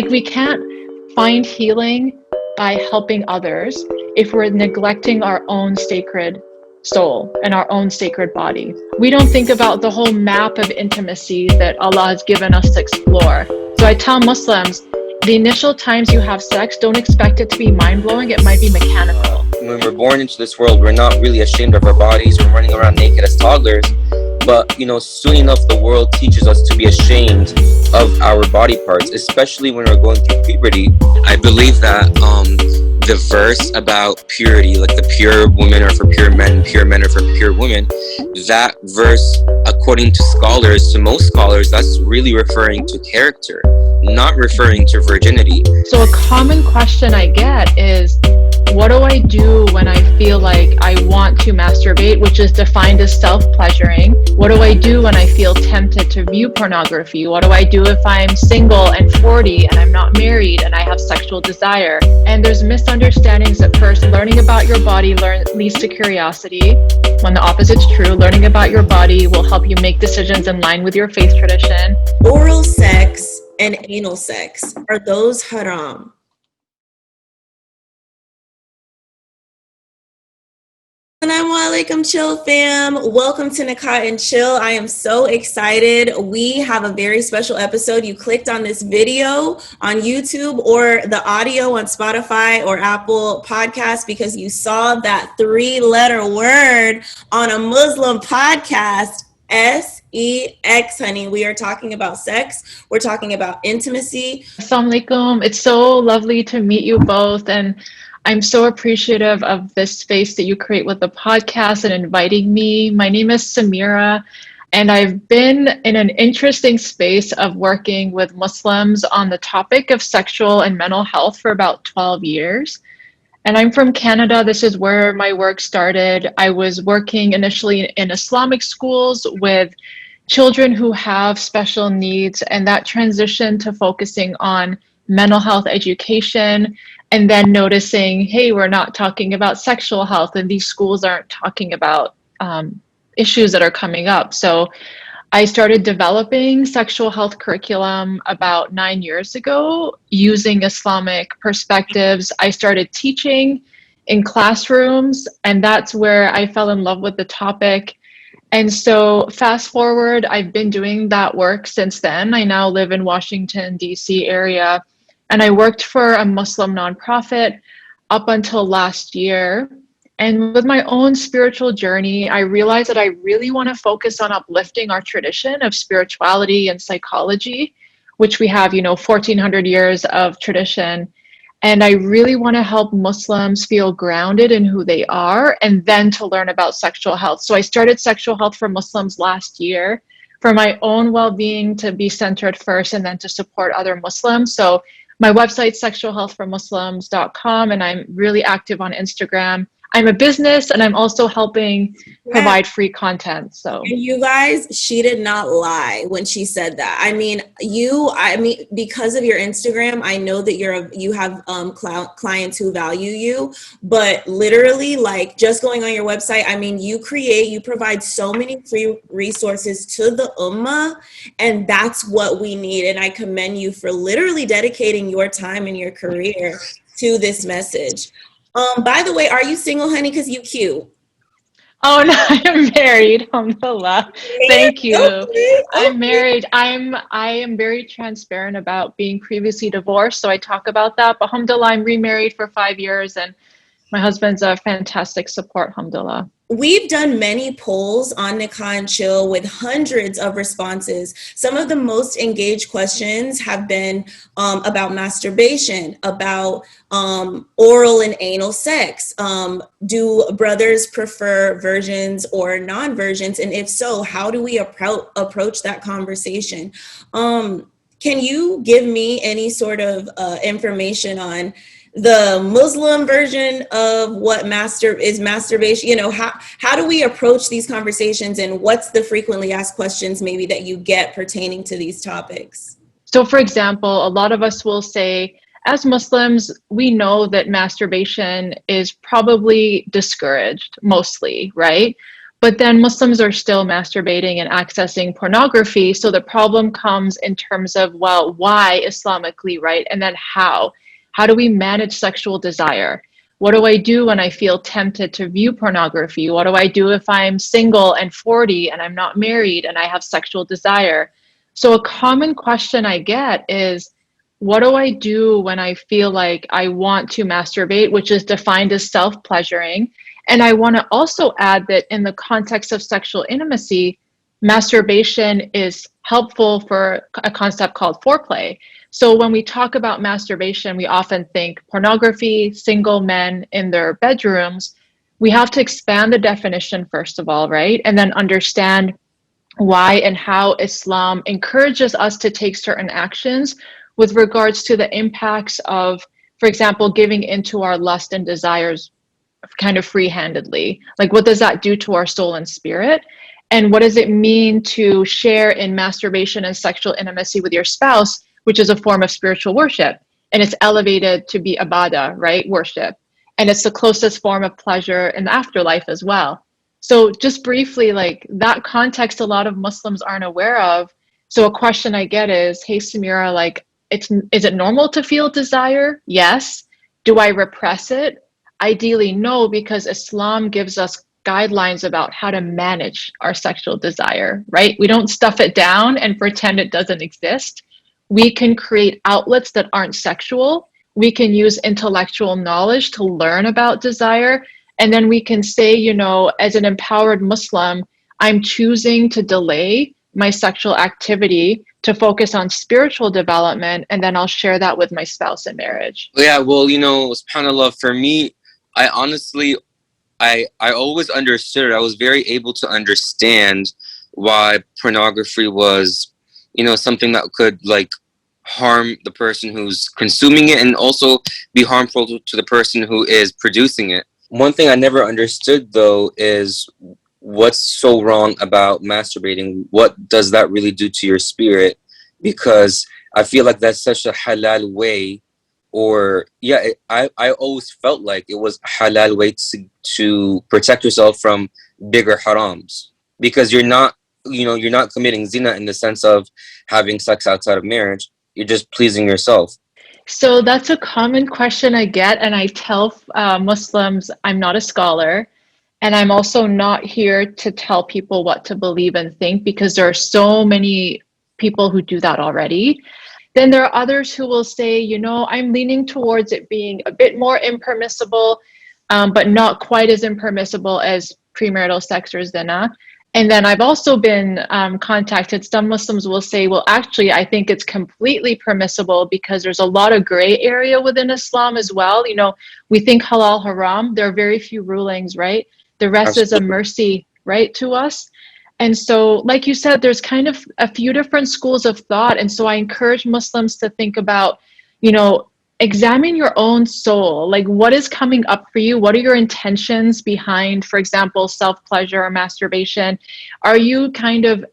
Like, we can't find healing by helping others if we're neglecting our own sacred soul and our own sacred body. We don't think about the whole map of intimacy that Allah has given us to explore. So I tell Muslims, the initial times you have sex, don't expect it to be mind-blowing. It might be mechanical. When we're born into this world, we're not really ashamed of our bodies. We're running around naked as toddlers. But, soon enough, the world teaches us to be ashamed of our body parts, especially when we're going through puberty. I believe that the verse about purity, like the pure women are for pure men are for pure women, that verse, according to scholars, to most scholars, that's really referring to character, not referring to virginity. So a common question I get is, what do I do when I feel like I want to masturbate, which is defined as self-pleasuring? What do I do when I feel tempted to view pornography? What do I do if I'm single and 40 and I'm not married and I have sexual desire? And there's misunderstandings at first. Learning about your body leads to curiosity, when the opposite's true. Learning about your body will help you make decisions in line with your faith tradition. Oral sex and anal sex, are those haram? Assalamu alaikum, Chill fam. Welcome to Nikah and Chill. I am so excited. We have a very special episode. You clicked on this video on YouTube or the audio on Spotify or Apple Podcasts because you saw that 3-letter word on a Muslim podcast, sex, honey. We are talking about sex. We're talking about intimacy. Assalamu alaikum. It's so lovely to meet you both. And I'm so appreciative of this space that you create with the podcast and inviting me. My name is Sameera, and I've been in an interesting space of working with Muslims on the topic of sexual and mental health for about 12 years. And I'm from Canada. This is where my work started. I was working initially in Islamic schools with children who have special needs, and that transitioned to focusing on mental health education, and then noticing, hey, we're not talking about sexual health, and these schools aren't talking about issues that are coming up. So I started developing sexual health curriculum about 9 years ago using Islamic perspectives. I started teaching in classrooms, and that's where I fell in love with the topic. And so fast forward, I've been doing that work since then. I now live in Washington, D.C. area, and I worked for a Muslim nonprofit up until last year. And with my own spiritual journey, I realized that I really want to focus on uplifting our tradition of spirituality and psychology, which we have, 1,400 years of tradition. And I really want to help Muslims feel grounded in who they are, and then to learn about sexual health. So I started Sexual Health for Muslims last year for my own well-being, to be centered first, and then to support other Muslims. So my website's sexualhealthformuslims.com, and I'm really active on Instagram. I'm a business, and I'm also helping provide free content. So, and you guys, she did not lie when she said that. I mean, because of your Instagram, I know that you have clients who value you, but literally, like, just going on your website, I mean, you provide so many free resources to the ummah, and that's what we need. And I commend you for literally dedicating your time and your career to this message. By the way, are you single, honey? Because you cute. Oh, no, I am married. Alhamdulillah. Thank you. Okay. I'm married. I am very transparent about being previously divorced, so I talk about that. But alhamdulillah, I'm remarried for 5 years, and my husband's a fantastic support, alhamdulillah. We've done many polls on Nikah and Chill with hundreds of responses. Some of the most engaged questions have been about masturbation, about oral and anal sex. Do brothers prefer virgins or non-virgins? And if so, how do we approach that conversation? Can you give me any sort of information on the Muslim version of what is masturbation? How do we approach these conversations, and what's the frequently asked questions maybe that you get pertaining to these topics? So, for example, a lot of us will say, as Muslims, we know that masturbation is probably discouraged mostly, right? But then Muslims are still masturbating and accessing pornography. So the problem comes in terms of, well, why Islamically, right? And then how? How do we manage sexual desire? What do I do when I feel tempted to view pornography? What do I do if I'm single and 40 and I'm not married and I have sexual desire? So a common question I get is, what do I do when I feel like I want to masturbate, which is defined as self-pleasuring? And I want to also add that in the context of sexual intimacy, masturbation is helpful for a concept called foreplay. So when we talk about masturbation, we often think pornography, single men in their bedrooms. We have to expand the definition, first of all, right? And then understand why and how Islam encourages us to take certain actions with regards to the impacts of, for example, giving into our lust and desires kind of free-handedly. Like, what does that do to our soul and spirit? And what does it mean to share in masturbation and sexual intimacy with your spouse, which is a form of spiritual worship? And it's elevated to be ibadah, right? Worship. And it's the closest form of pleasure in the afterlife as well. So just briefly, like that context, a lot of Muslims aren't aware of. So a question I get is, hey, Sameera, like, is it normal to feel desire? Yes. Do I repress it? Ideally, no, because Islam gives us guidelines about how to manage our sexual desire, right? We don't stuff it down and pretend it doesn't exist. We can create outlets that aren't sexual. We can use intellectual knowledge to learn about desire. And then we can say, you know, as an empowered Muslim, I'm choosing to delay my sexual activity to focus on spiritual development. And then I'll share that with my spouse in marriage. Yeah, well, you know, subhanAllah, for me, I honestly, I always understood it. I was very able to understand why pornography was, you know, something that could like harm the person who's consuming it and also be harmful to the person who is producing it. One thing I never understood though is what's so wrong about masturbating? What does that really do to your spirit? Because I feel like that's such a halal way, or yeah, I always felt like it was a halal way to protect yourself from bigger harams, because you're not, you know, you're not committing zina in the sense of having sex outside of marriage. You're just pleasing yourself. So that's a common question I get, and I tell Muslims I'm not a scholar, and I'm also not here to tell people what to believe and think because there are so many people who do that already. Then there are others who will say, you know, I'm leaning towards it being a bit more impermissible, but not quite as impermissible as premarital sex or zina. And then I've also been contacted. Some Muslims will say, well, actually, I think it's completely permissible because there's a lot of gray area within Islam as well. You know, we think halal, haram. There are very few rulings, right? The rest is a Absolutely. mercy, right, to us. And so, like you said, there's kind of a few different schools of thought. And so I encourage Muslims to think about, you know, examine your own soul. Like, what is coming up for you? What are your intentions behind, for example, self-pleasure or masturbation? Are you kind of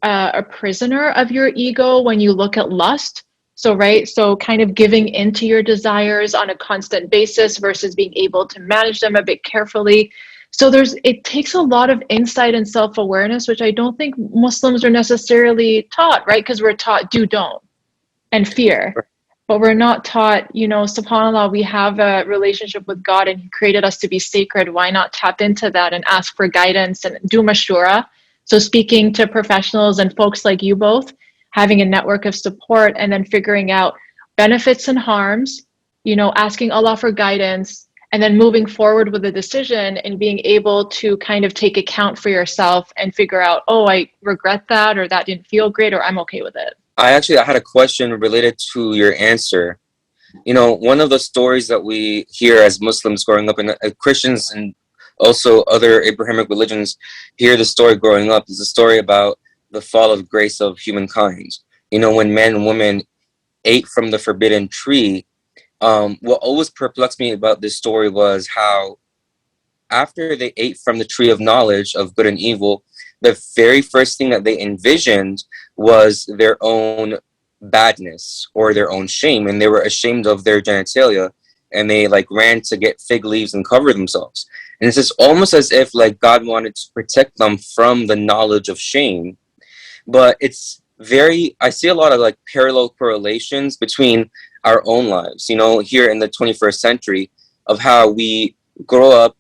a prisoner of your ego when you look at lust? So, right, so kind of giving into your desires on a constant basis versus being able to manage them a bit carefully. So it takes a lot of insight and self-awareness, which I don't think Muslims are necessarily taught, right? Because we're taught do, don't, and fear. But we're not taught, you know, subhanAllah, we have a relationship with God and He created us to be sacred. Why not tap into that and ask for guidance and do mashura? So speaking to professionals and folks like you both, having a network of support and then figuring out benefits and harms, you know, asking Allah for guidance and then moving forward with a decision and being able to kind of take account for yourself and figure out, oh, I regret that, or that didn't feel great, or I'm okay with it. I had a question related to your answer. You know, one of the stories that we hear as Muslims growing up, and Christians and also other Abrahamic religions hear the story growing up, is the story about the fall of grace of humankind. You know, when men and women ate from the forbidden tree, what always perplexed me about this story was how after they ate from the tree of knowledge of good and evil, the very first thing that they envisioned was their own badness or their own shame, and they were ashamed of their genitalia. and they like ran to get fig leaves and cover themselves. And it's just almost as if like God wanted to protect them from the knowledge of shame. But it's very, I see a lot of like parallel correlations between our own lives, you know, here in the 21st century, of how we grow up.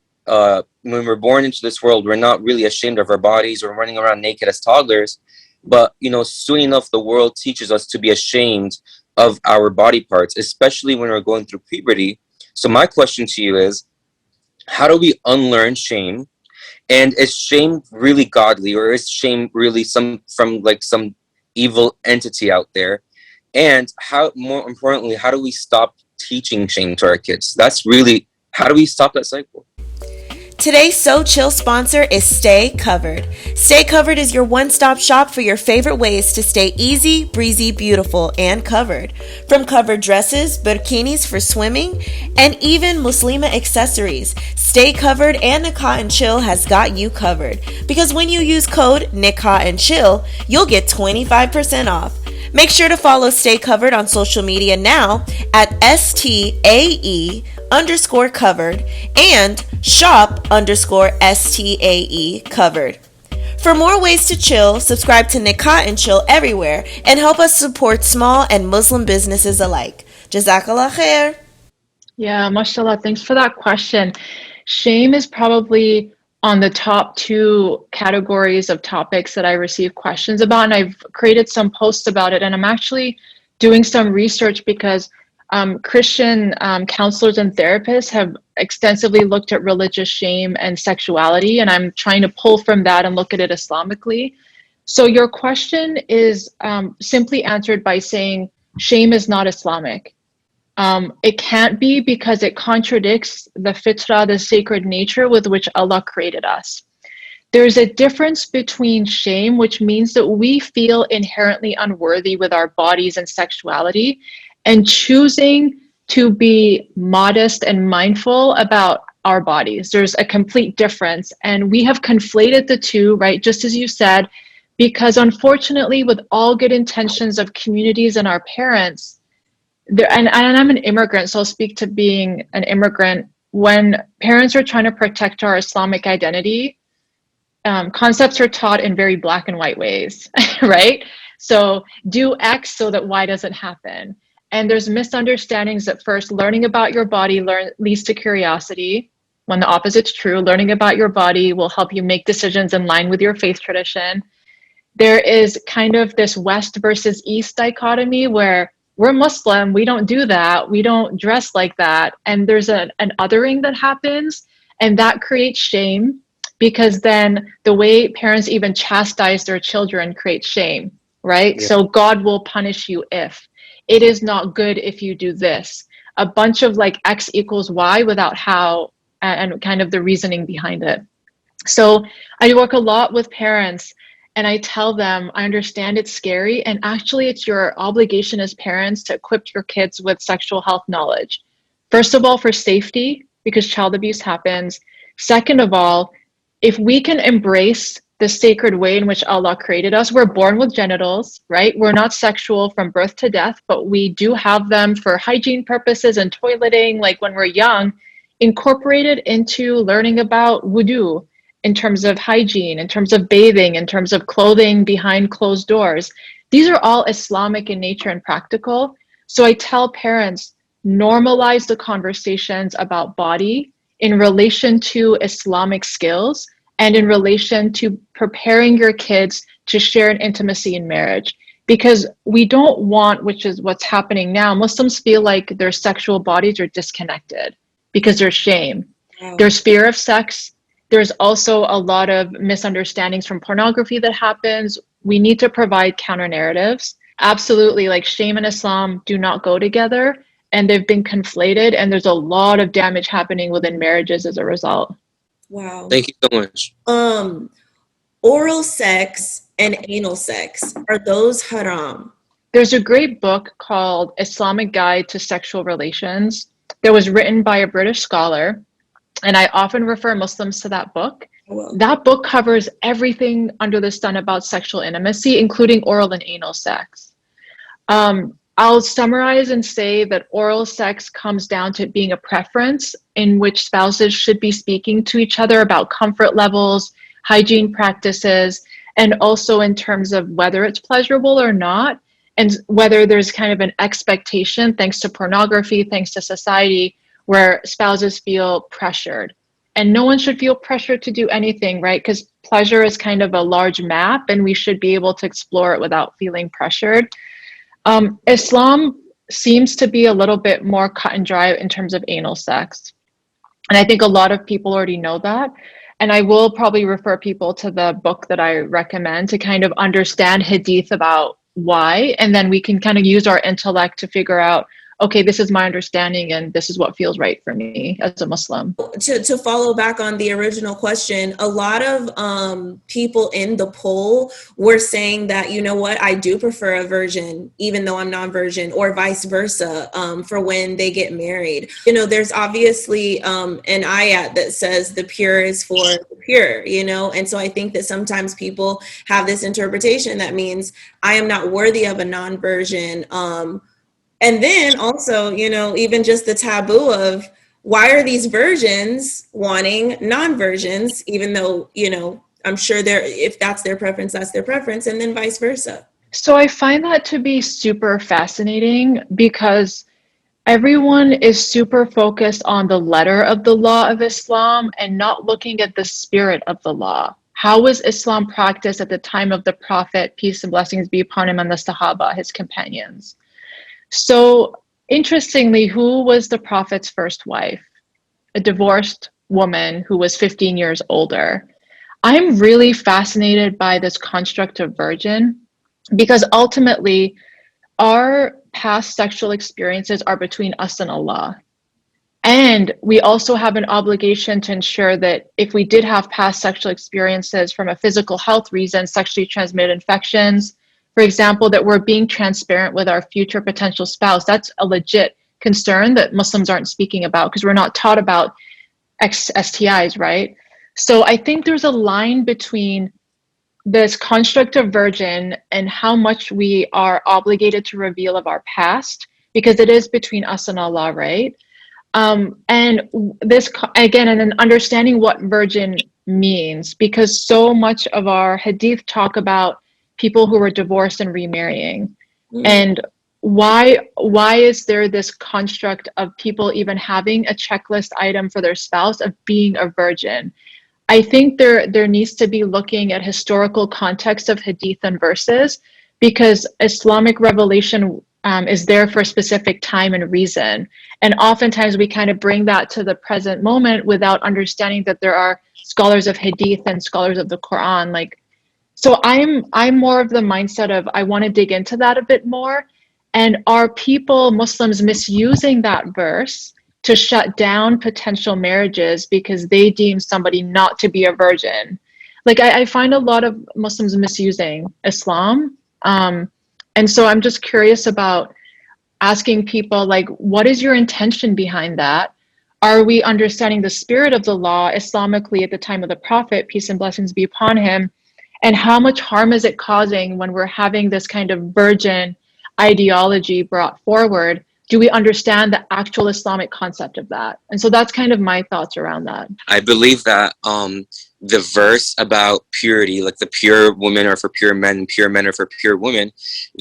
When we're born into this world, we're not really ashamed of our bodies. We're running around naked as toddlers. But, you know, soon enough, the world teaches us to be ashamed of our body parts, especially when we're going through puberty. So my question to you is, how do we unlearn shame? And is shame really godly, or is shame really some from like some evil entity out there? And how, more importantly, how do we stop teaching shame to our kids? That's really, how do we stop that cycle? Today's So Chill sponsor is Stay Covered. Stay Covered is your one-stop shop for your favorite ways to stay easy, breezy, beautiful, and covered. From covered dresses, bikinis for swimming, and even Muslima accessories, Stay Covered and Nikah and Chill has got you covered. Because when you use code Nikah and Chill, you'll get 25% off. Make sure to follow Stay Covered on social media now at STAE_covered and shop_STAE covered. For more ways to chill, subscribe to Nikah and Chill everywhere and help us support small and Muslim businesses alike. Jazakallah khair. Yeah, mashallah. Thanks for that question. Shame is probably on the top two categories of topics that I receive questions about, and I've created some posts about it. And I'm actually doing some research because Christian counselors and therapists have extensively looked at religious shame and sexuality, and I'm trying to pull from that and look at it Islamically. So your question is simply answered by saying shame is not Islamic. It can't be, because it contradicts the fitrah, the sacred nature with which Allah created us. There's a difference between shame, which means that we feel inherently unworthy with our bodies and sexuality, and choosing to be modest and mindful about our bodies. There's a complete difference. And we have conflated the two, right? Just as you said, because unfortunately, with all good intentions of communities and our parents, and I'm an immigrant, so I'll speak to being an immigrant. When parents are trying to protect our Islamic identity, concepts are taught in very black and white ways, right? So do X so that Y doesn't happen. And there's misunderstandings at first. Learning about your body leads to curiosity, when the opposite's true. Learning about your body will help you make decisions in line with your faith tradition. There is kind of this West versus East dichotomy where we're Muslim, we don't do that, we don't dress like that. And there's an othering that happens, and that creates shame, because then the way parents even chastise their children creates shame, right? Yeah. So God will punish you if. It is not good if you do this. A bunch of like X equals Y without how and kind of the reasoning behind it. So I work a lot with parents, and I tell them, I understand it's scary, and actually it's your obligation as parents to equip your kids with sexual health knowledge. First of all, for safety, because child abuse happens. Second of all, if we can embrace the sacred way in which Allah created us, we're born with genitals, right? We're not sexual from birth to death, but we do have them for hygiene purposes and toileting, like when we're young, incorporated into learning about wudu, in terms of hygiene, in terms of bathing, in terms of clothing behind closed doors. These are all Islamic in nature and practical. So I tell parents, normalize the conversations about body in relation to Islamic skills and in relation to preparing your kids to share an intimacy in marriage. Because we don't want, which is what's happening now, Muslims feel like their sexual bodies are disconnected because there's shame. Wow. There's fear of sex. There's also a lot of misunderstandings from pornography that happens. We need to provide counter narratives. Absolutely, like shame and Islam do not go together, and they've been conflated, and there's a lot of damage happening within marriages as a result. Wow. Thank you so much. Oral sex and anal sex, are those haram? There's a great book called Islamic Guide to Sexual Relations that was written by a British scholar. And I often refer Muslims to that book. Wow. That book covers everything under the sun about sexual intimacy, including oral and anal sex. I'll summarize and say that oral sex comes down to it being a preference in which spouses should be speaking to each other about comfort levels, hygiene practices, and also in terms of whether it's pleasurable or not, and whether there's kind of an expectation, thanks to pornography, thanks to society, where spouses feel pressured. And no one should feel pressured to do anything, right? Because pleasure is kind of a large map, and we should be able to explore it without feeling pressured. Islam seems to be a little bit more cut and dry in terms of anal sex. And I think a lot of people already know that. And I will probably refer people to the book that I recommend to kind of understand hadith about why. And then we can kind of use our intellect to figure out, okay, this is my understanding and this is what feels right for me as a Muslim. To follow back on the original question, a lot of people in the poll were saying that, you know what, I do prefer a virgin, even though I'm non-virgin, or vice versa, for when they get married. You know, there's obviously an ayat that says the pure is for the pure, you know, and so I think that sometimes people have this interpretation that means I am not worthy of a non-virgin. And then also, you know, even just the taboo of why are these virgins wanting non-virgins, even though, you know, I'm sure if that's their preference, that's their preference, and then vice versa. So I find that to be super fascinating because everyone is super focused on the letter of the law of Islam and not looking at the spirit of the law. How was Islam practiced at the time of the Prophet, peace and blessings be upon him, and the Sahaba, his companions? So interestingly, who was the Prophet's first wife? A divorced woman who was 15 years older. I'm really fascinated by this construct of virgin because ultimately our past sexual experiences are between us and Allah. And we also have an obligation to ensure that if we did have past sexual experiences from a physical health reason, sexually transmitted infections, for example, that we're being transparent with our future potential spouse. That's a legit concern that Muslims aren't speaking about because we're not taught about STIs, right? So I think there's a line between this construct of virgin and how much we are obligated to reveal of our past, because it is between us and Allah, right? And this, again, and then understanding what virgin means, because so much of our hadith talk about people who were divorced and remarrying. And why is there this construct of people even having a checklist item for their spouse of being a virgin? I think there needs to be looking at historical context of hadith and verses, because Islamic revelation is there for a specific time and reason. And oftentimes we kind of bring that to the present moment without understanding that there are scholars of hadith and scholars of the Quran. Like, so I'm more of the mindset of I want to dig into that a bit more. And are people, Muslims, misusing that verse to shut down potential marriages because they deem somebody not to be a virgin? Like I find a lot of Muslims misusing Islam. And so I'm just curious about asking people, like, what is your intention behind that? Are we understanding the spirit of the law Islamically at the time of the Prophet, peace and blessings be upon him? And how much harm is it causing when we're having this kind of virgin ideology brought forward? Do we understand the actual Islamic concept of that? And so that's kind of my thoughts around that. I believe that the verse about purity, like the pure women are for pure men, pure men are for pure women,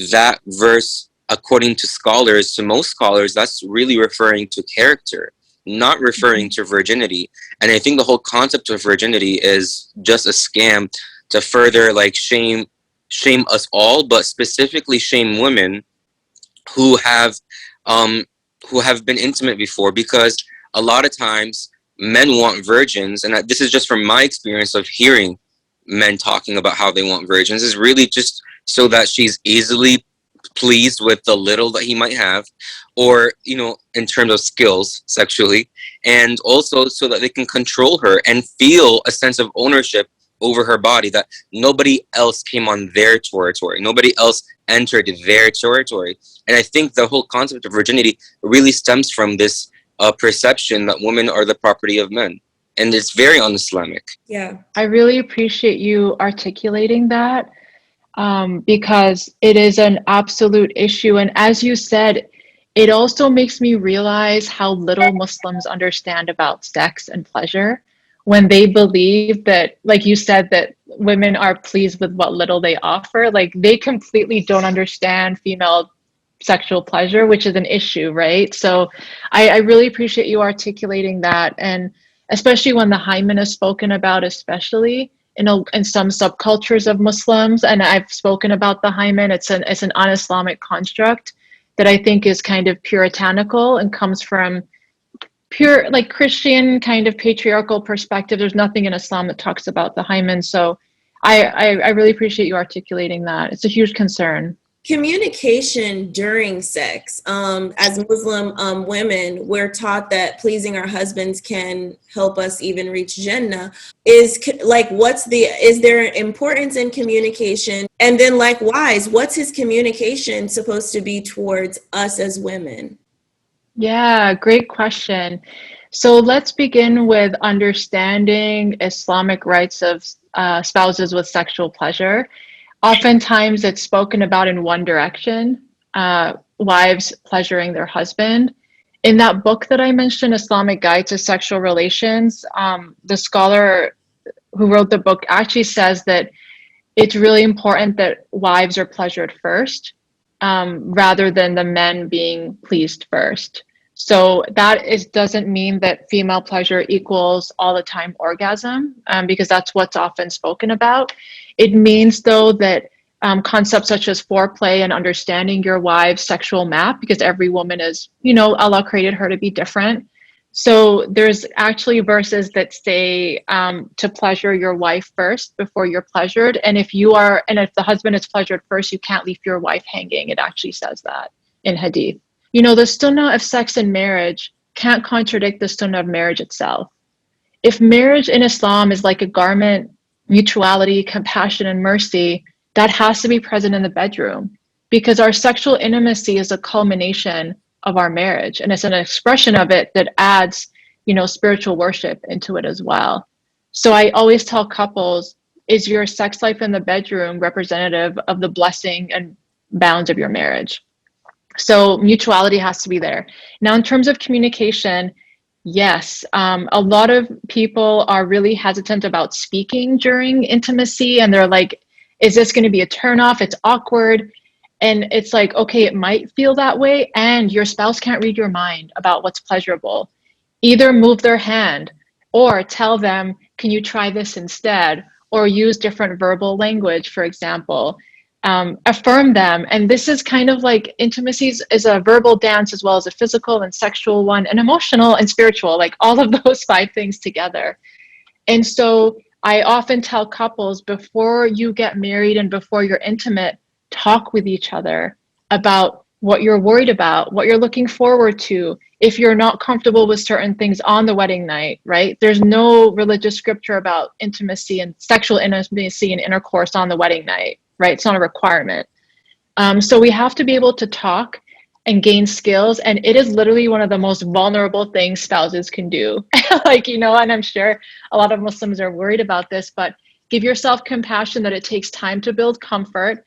that verse, according to scholars, to most scholars, that's really referring to character, not referring to virginity. And I think the whole concept of virginity is just a scam to further like shame us all, but specifically shame women who have been intimate before, because a lot of times men want virgins, and this is just from my experience of hearing men talking about how they want virgins, is really just so that she's easily pleased with the little that he might have, or, you know, in terms of skills sexually, and also so that they can control her and feel a sense of ownership over her body, that nobody else came on their territory, nobody else entered their territory. And I think the whole concept of virginity really stems from this perception that women are the property of men, and it's very un-Islamic. Yeah, I really appreciate you articulating that. because it is an absolute issue. And as you said, it also makes me realize how little Muslims understand about sex and pleasure when they believe that, like you said, that women are pleased with what little they offer. Like they completely don't understand female sexual pleasure, which is an issue, right? So I really appreciate you articulating that. And especially when the hymen is spoken about, especially in some subcultures of Muslims, and I've spoken about the hymen, it's an un-Islamic construct that I think is kind of puritanical and comes from pure like Christian kind of patriarchal perspective. There's nothing in Islam that talks about the hymen. So I really appreciate you articulating that. It's a huge concern. Communication during sex. As Muslim women, we're taught that pleasing our husbands can help us even reach Jannah. Is there importance in communication? And then likewise, what's his communication supposed to be towards us as women? Yeah, great question. So let's begin with understanding Islamic rights of spouses with sexual pleasure. Oftentimes, it's spoken about in one direction, wives pleasuring their husband. In that book that I mentioned, Islamic Guide to Sexual Relations, the scholar who wrote the book actually says that it's really important that wives are pleasured first, rather than the men being pleased first. So doesn't mean that female pleasure equals all the time orgasm, because that's what's often spoken about. It means though that concepts such as foreplay and understanding your wife's sexual map, because every woman is, Allah created her to be different. So there's actually verses that say to pleasure your wife first before you're pleasured. And if the husband is pleasured first, you can't leave your wife hanging. It actually says that in Hadith. The sunnah of sex and marriage can't contradict the sunnah of marriage itself. If marriage in Islam is like a garment, mutuality, compassion, and mercy, that has to be present in the bedroom, because our sexual intimacy is a culmination of our marriage, and it's an expression of it that adds, spiritual worship into it as well. So I always tell couples, is your sex life in the bedroom representative of the blessing and bounds of your marriage? So mutuality has to be there. Now, in terms of communication, yes, a lot of people are really hesitant about speaking during intimacy, and they're like, is this going to be a turnoff? It's awkward. And it's like, okay, it might feel that way, and your spouse can't read your mind about what's pleasurable. Either move their hand or tell them, can you try this instead? Or use different verbal language, for example. Affirm them. And this is kind of like intimacy is a verbal dance as well as a physical and sexual one, and emotional and spiritual, like all of those 5 things together. And so I often tell couples, before you get married and before you're intimate, talk with each other about what you're worried about, what you're looking forward to. If you're not comfortable with certain things on the wedding night, right? There's no religious scripture about intimacy and sexual intimacy and intercourse on the wedding night, right? It's not a requirement. So we have to be able to talk and gain skills. And it is literally one of the most vulnerable things spouses can do. And I'm sure a lot of Muslims are worried about this, but give yourself compassion that it takes time to build comfort,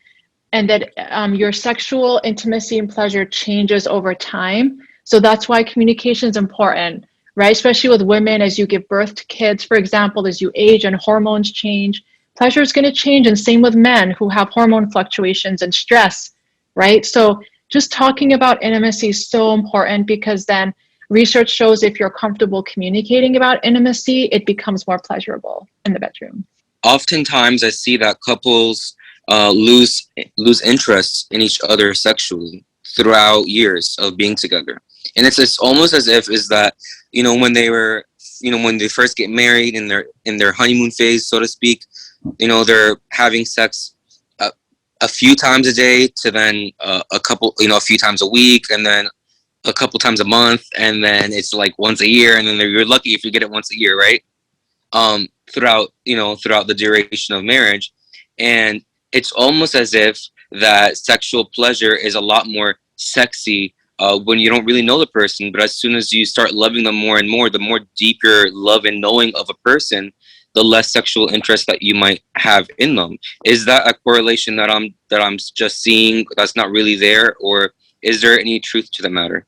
and that your sexual intimacy and pleasure changes over time. So that's why communication is important, right? Especially with women, as you give birth to kids, for example, as you age and hormones change, pleasure is going to change. And same with men who have hormone fluctuations and stress, right? So just talking about intimacy is so important, because then research shows if you're comfortable communicating about intimacy, it becomes more pleasurable in the bedroom. Oftentimes, I see that couples lose interest in each other sexually throughout years of being together, and it's almost as if is that when they first get married in their honeymoon phase, so to speak, they're having sex a few times a day, to then a few times a week, and then a couple times a month, and then it's like once a year, and then you're lucky if you get it once a year, right? Throughout the duration of marriage. And it's almost as if that sexual pleasure is a lot more sexy when you don't really know the person, but as soon as you start loving them more and more, the more deep your love and knowing of a person, the less sexual interest that you might have in them. Is that a correlation that I'm just seeing that's not really there, or is there any truth to the matter?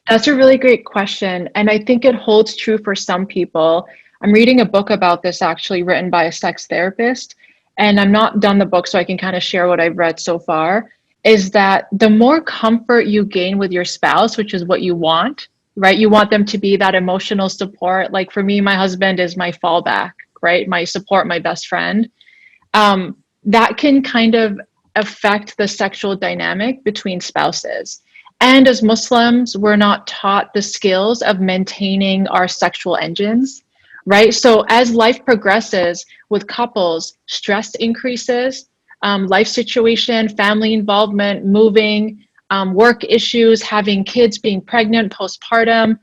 That's a really great question. And I think it holds true for some people. I'm reading a book about this actually, written by a sex therapist. And I'm not done the book, so I can kind of share what I've read so far. Is that the more comfort you gain with your spouse, which is what you want, right? You want them to be that emotional support. Like for me, my husband is my fallback, right? My support, my best friend. That can kind of affect the sexual dynamic between spouses. And as Muslims, we're not taught the skills of maintaining our sexual engines, right? So as life progresses with couples, stress increases, life situation, family involvement, moving, work issues, having kids, being pregnant, postpartum,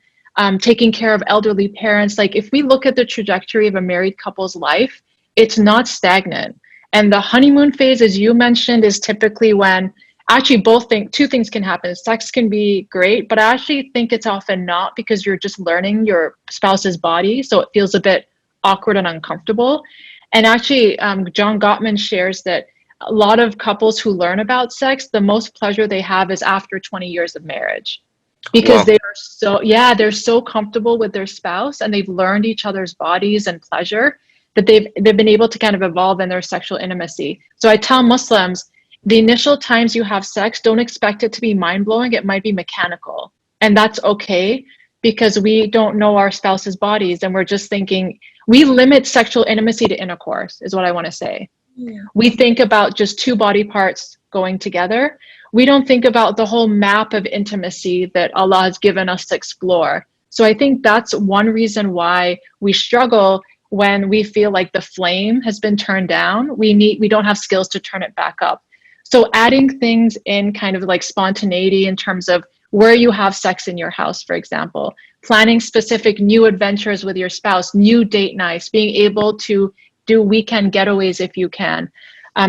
taking care of elderly parents. Like if we look at the trajectory of a married couple's life, it's not stagnant. And the honeymoon phase, as you mentioned, is typically when actually both think two things can happen. Sex can be great, but I actually think it's often not, because you're just learning your spouse's body. So it feels a bit awkward and uncomfortable. And actually, John Gottman shares that a lot of couples who learn about sex, the most pleasure they have is after 20 years of marriage, because Wow. they are so, yeah, they're so comfortable with their spouse and they've learned each other's bodies and pleasure that they've been able to kind of evolve in their sexual intimacy. So I tell Muslims, the initial times you have sex, don't expect it to be mind-blowing. It might be mechanical, and that's okay, because we don't know our spouse's bodies and we're just thinking, we limit sexual intimacy to intercourse is what I want to say. Yeah. We think about just two body parts going together. We don't think about the whole map of intimacy that Allah has given us to explore. So I think that's one reason why we struggle when we feel like the flame has been turned down. We don't have skills to turn it back up. So adding things in kind of like spontaneity in terms of where you have sex in your house, for example, planning specific new adventures with your spouse, new date nights, being able to do weekend getaways if you can,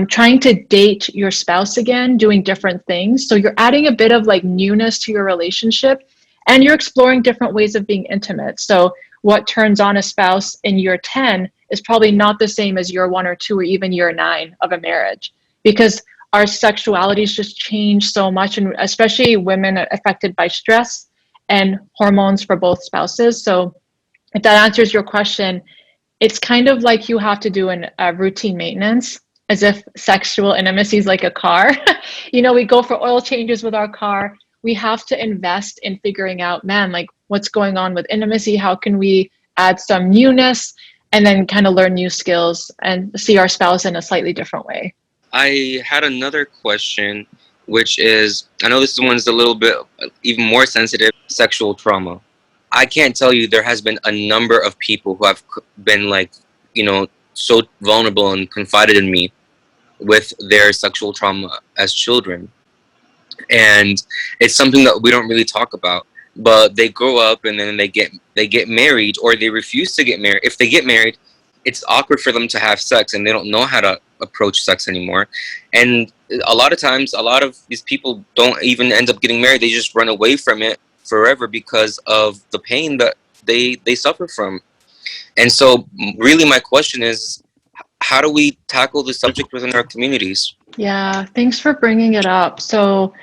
trying to date your spouse again, doing different things. So you're adding a bit of like newness to your relationship, and you're exploring different ways of being intimate. So what turns on a spouse in year 10 is probably not the same as year 1 or 2 or even year 9 of a marriage, because our sexualities just change so much, and especially women are affected by stress and hormones for both spouses. So if that answers your question, it's kind of like you have to do a routine maintenance, as if sexual intimacy is like a car. We go for oil changes with our car. We have to invest in figuring out, man, like what's going on with intimacy? How can we add some newness, and then kind of learn new skills and see our spouse in a slightly different way? I had another question, which is, I know this one's a little bit even more sensitive: sexual trauma. I can't tell you, there has been a number of people who have been like, so vulnerable and confided in me with their sexual trauma as children. And it's something that we don't really talk about. But they grow up and then they get married, or they refuse to get married. If they get married, it's awkward for them to have sex, and they don't know how to approach sex anymore. And a lot of times, a lot of these people don't even end up getting married. They just run away from it forever because of the pain that they suffer from. And so really my question is, how do we tackle the subject within our communities? Yeah, thanks for bringing it up. So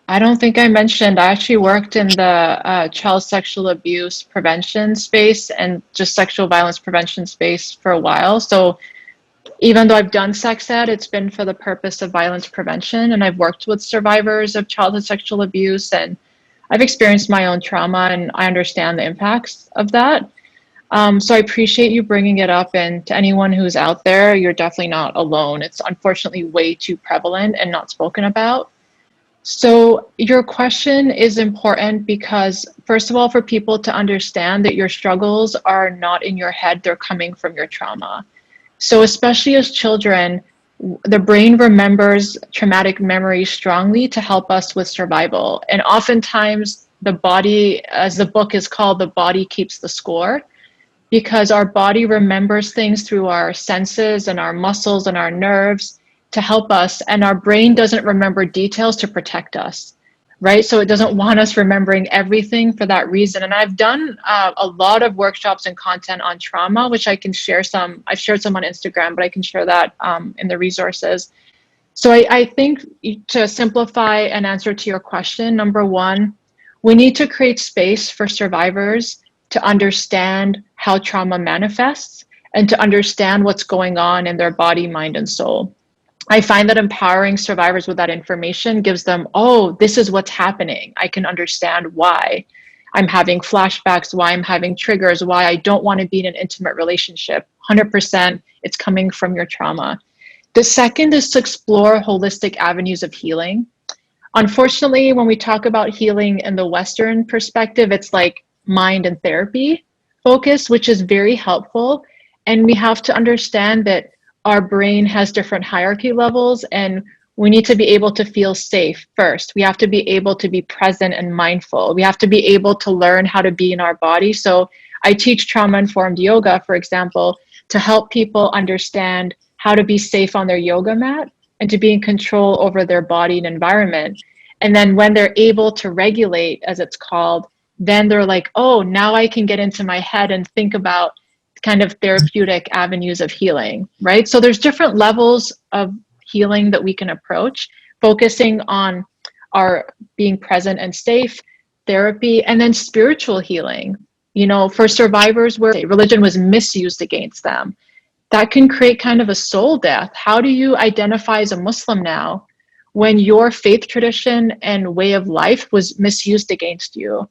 I don't think I mentioned, I actually worked in the child sexual abuse prevention space and just sexual violence prevention space for a while. So even though I've done sex ed, it's been for the purpose of violence prevention. And I've worked with survivors of childhood sexual abuse, and I've experienced my own trauma, and I understand the impacts of that. So I appreciate you bringing it up. And to anyone who's out there, you're definitely not alone. It's unfortunately way too prevalent and not spoken about. So your question is important because, first of all, for people to understand that your struggles are not in your head, they're coming from your trauma. So especially as children, the brain remembers traumatic memories strongly to help us with survival. And oftentimes the body, as the book is called, the body keeps the score, because our body remembers things through our senses and our muscles and our nerves to help us, and our brain doesn't remember details to protect us. right? So it doesn't want us remembering everything for that reason. And I've done a lot of workshops and content on trauma, which I can share some. I've shared some on Instagram, but I can share that in the resources. So I think, to simplify an answer to your question, number one, we need to create space for survivors to understand how trauma manifests and to understand what's going on in their body, mind, and soul. I find that empowering survivors with that information gives them, oh, this is what's happening. I can understand why I'm having flashbacks, why I'm having triggers, why I don't want to be in an intimate relationship. 100% it's coming from your trauma. The second is to explore holistic avenues of healing. Unfortunately, when we talk about healing in the Western perspective, it's like mind and therapy focus, which is very helpful. And we have to understand that our brain has different hierarchy levels, and we need to be able to feel safe first. We have to be able to be present and mindful. We have to be able to learn how to be in our body. So I teach trauma-informed yoga, for example, to help people understand how to be safe on their yoga mat and to be in control over their body and environment. And then when they're able to regulate, as it's called, then they're like, oh, now I can get into my head and think about kind of therapeutic avenues of healing, right? So there's different levels of healing that we can approach, focusing on our being present and safe, therapy, and then spiritual healing. You know, for survivors where religion was misused against them, that can create kind of a soul death. How do you identify as a Muslim now when your faith tradition and way of life was misused against you,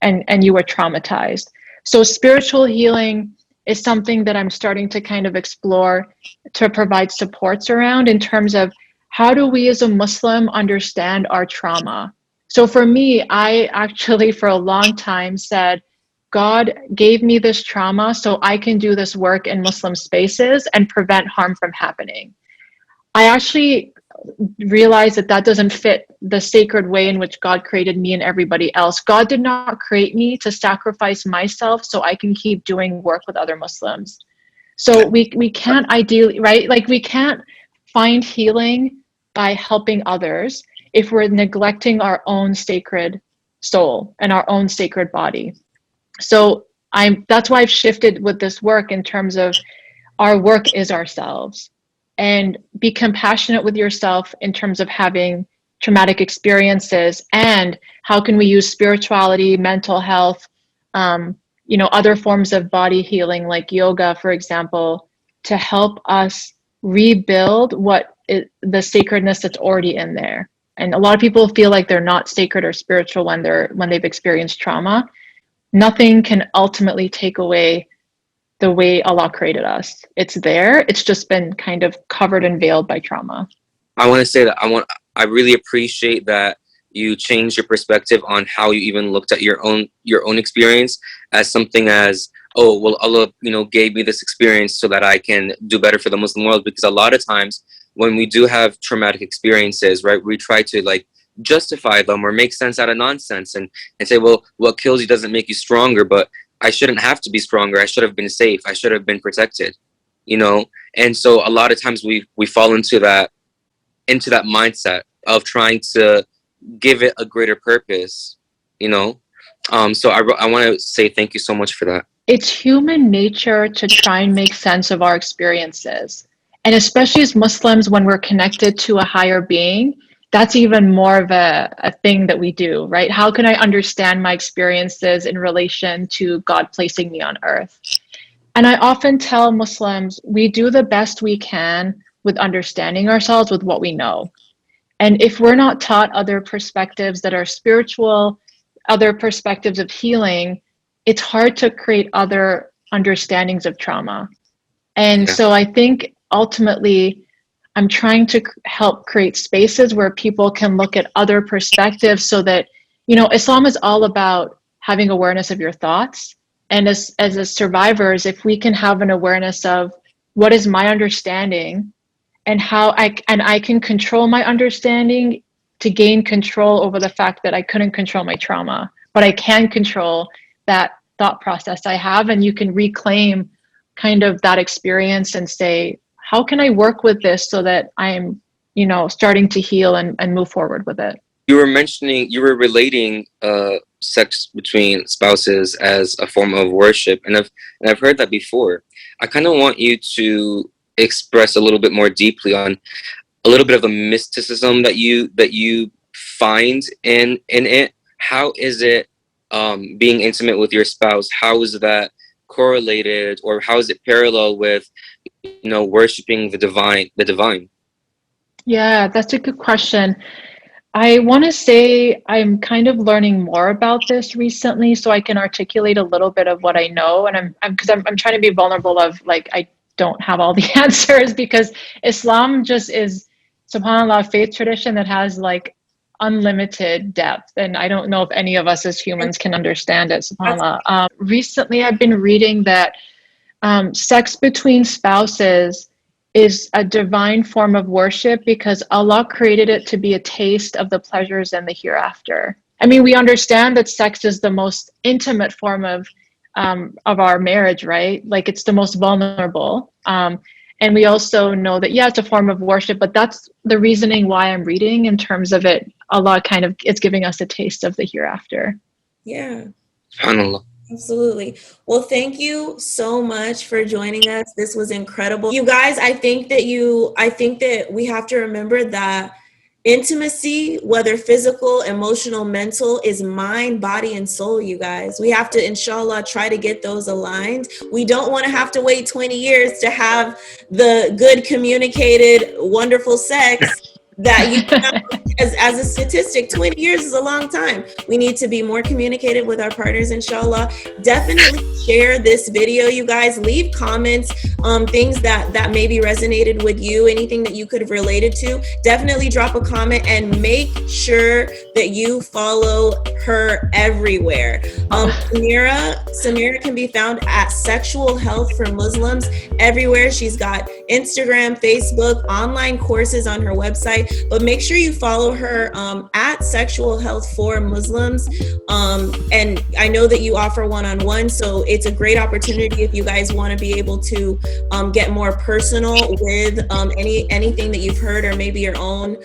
and you were traumatized? So spiritual healing is something that I'm starting to kind of explore to provide supports around, in terms of how do we as a Muslim understand our trauma? So for me, I actually for a long time said, God gave me this trauma so I can do this work in Muslim spaces and prevent harm from happening. I actually realized that that doesn't fit the sacred way in which God created me and everybody else. God did not create me to sacrifice myself so I can keep doing work with other Muslims. So we can't ideally, right? Like, we can't find healing by helping others if we're neglecting our own sacred soul and our own sacred body. So that's why I've shifted with this work in terms of our work is ourselves, and be compassionate with yourself in terms of having traumatic experiences, and how can we use spirituality, mental health, other forms of body healing like yoga, for example, to help us rebuild the sacredness that's already in there. And a lot of people feel like they're not sacred or spiritual when they've experienced trauma. Nothing can ultimately take away the way Allah created us. It's there. It's just been kind of covered and veiled by trauma. I want to say that I really appreciate that you changed your perspective on how you even looked at your own experience as something as, oh, well, Allah, gave me this experience so that I can do better for the Muslim world. Because a lot of times when we do have traumatic experiences, right, we try to like justify them or make sense out of nonsense and say, well, what kills you doesn't make you stronger, but I shouldn't have to be stronger. I should have been safe. I should have been protected, And so a lot of times we fall into that mindset of trying to give it a greater purpose, So I want to say thank you so much for that. It's human nature to try and make sense of our experiences. And especially as Muslims, when we're connected to a higher being, that's even more of a thing that we do, right? How can I understand my experiences in relation to God placing me on earth? And I often tell Muslims, we do the best we can with understanding ourselves with what we know. And if we're not taught other perspectives that are spiritual, other perspectives of healing, it's hard to create other understandings of trauma. And so I think ultimately, I'm trying to help create spaces where people can look at other perspectives, so that, Islam is all about having awareness of your thoughts. And as survivors, if we can have an awareness of what is my understanding and how I can control my understanding to gain control over the fact that I couldn't control my trauma, but I can control that thought process I have, and you can reclaim kind of that experience and say, how can I work with this so that I'm, starting to heal and move forward with it? you were relating sex between spouses as a form of worship, and I've heard that before. I kind of want you to express a little bit more deeply on a little bit of the mysticism that you find in it. How is it being intimate with your spouse? How is that correlated, or how is it parallel with worshiping the divine? The divine. Yeah, that's a good question. I want to say I'm kind of learning more about this recently, so I can articulate a little bit of what I know. And I'm trying to be vulnerable of like, I don't have all the answers, because Islam just is, subhanAllah, faith tradition that has like unlimited depth. And I don't know if any of us as humans can understand it, subhanAllah. Recently, I've been reading that sex between spouses is a divine form of worship because Allah created it to be a taste of the pleasures in the hereafter. I mean, we understand that sex is the most intimate form of our marriage, right? Like it's the most vulnerable. And we also know that, yeah, it's a form of worship, but that's the reasoning why I'm reading in terms of it. Allah kind of is giving us a taste of the hereafter. Yeah. SubhanAllah. Absolutely. Well, thank you so much for joining us. This was incredible. You guys, I think that we have to remember that intimacy, whether physical, emotional, mental, is mind, body, and soul, you guys. We have to, inshallah, try to get those aligned. We don't want to have to wait 20 years to have the good, communicated, wonderful sex that you know, as a statistic, 20 years is a long time. We need to be more communicated with our partners, inshallah. Definitely share this video, you guys. Leave comments, things that maybe resonated with you, anything that you could have related to. Definitely drop a comment and make sure that you follow her everywhere. Sameera can be found at Sexual Health for Muslims everywhere. She's got Instagram, Facebook, online courses on her website, but make sure you follow her at Sexual Health for Muslims. And I know that you offer one-on-one, so it's a great opportunity if you guys want to be able to get more personal with anything that you've heard or maybe your own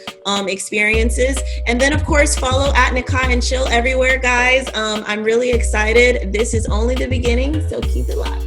experiences. And then, of course, follow at Nikah and Chill everywhere, guys. I'm really excited. This is only the beginning, so keep it locked.